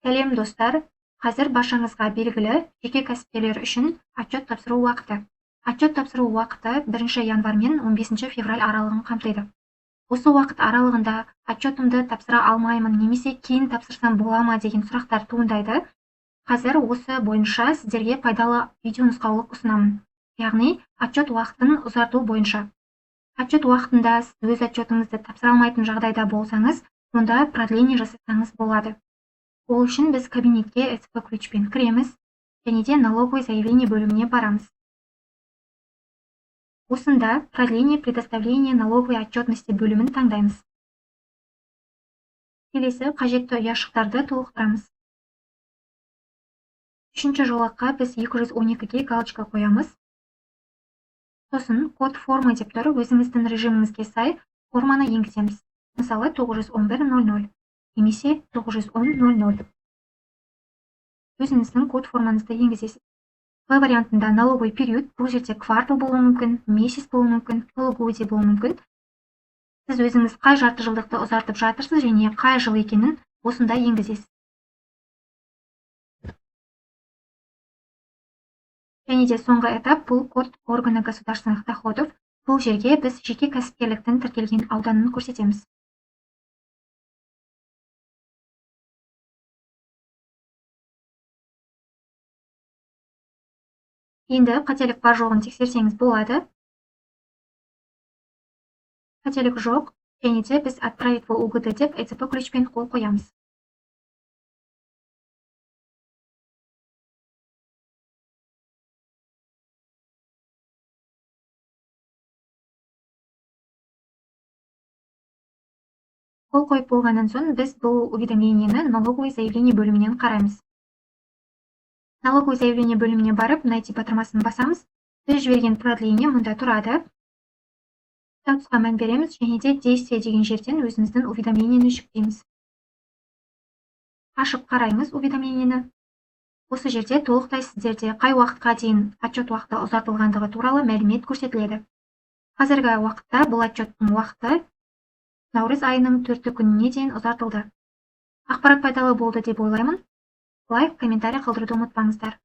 Сәлем достар, қазір баршаңызға белгілі жеке кәсіпкерлер үшін отчет тапсыру уақыты. Отчет тапсыру уақыты 1 январь мен 15 февраль аралығын қамтиды. Осы уақыт аралығында отчетымды тапсыра алмаймын немесе кейін тапсырсам бола ма деген сұрақтар туындайды. Қазір осы бойынша сіздерге пайдалы видеонұсқаулық ұсынамын. Яғни, отчет уақытын ұзарту бойынша. Отчет уақытында сіз өз отчетыңызды тапсыра алмайтын жағдайда болсаңыз, онда продление жасасаңыз болады. Ол үшін біз кабинетке СП ключпен кіреміз және де налоговый заявление бөліміне барамыз. Осында продление предоставления налоговой отчетности бөлімін таңдаймыз. Келесі қажетті ұяшықтарды толықтырамыз. Үшінші жолаққа біз 212-ге галочка қоямыз. Сосын код формы деп тұр, өзіңіздің режиміңізге сай форманы енгіземіз. Мысалы 911.00 немесе 910.00. Өзіңіздің код формаңызды енгізесіз. В вариантында налоговый период, бұл жерде квартал болуы мүмкін, месяц болуы мүмкін, полугодие болуы мүмкін. Сіз өзіңіз қай жарты жылдықты ұзартып жатырсыз және қай жыл екенін осында енгізесіз. Және де соңғы этап бұл код органа государственных доходов. Бұл жерге біз жеке кәсіпкерліктің тіркелген ауданын көрсетеміз. Енді қателік бар жоғын тексерсеңіз болады. Қателік жоқ, және де біз отправить в УГД деп ЭЦП ключпен қол қоямыз. Қол қойып болғаннан соң біз бұл уведомлениені налоговый заявление бөлімінен қараймыз. Налоговый заявление бөліміне барып, найти батырмасын басамыз. Біз жіберген продление мұнда тұрады. Статусқа мән береміз және де действие деген жерден өзіміздің уведомлениені жүктейміз. Ашып қараймыз уведомлениені. Осы жерде толықтай сіздерде қай уақытқа дейін отчет уақыты ұзартылғандығы туралы мәлімет көрсетіледі. Қазіргі уақытта бұл отчеттің уақыты наурыз айының 4 күніне дейін ұзартылды. Ақпарат пайдалы болды деп ойлаймын. Лайк, комментарий қалдыруды ұмытпаңыздар.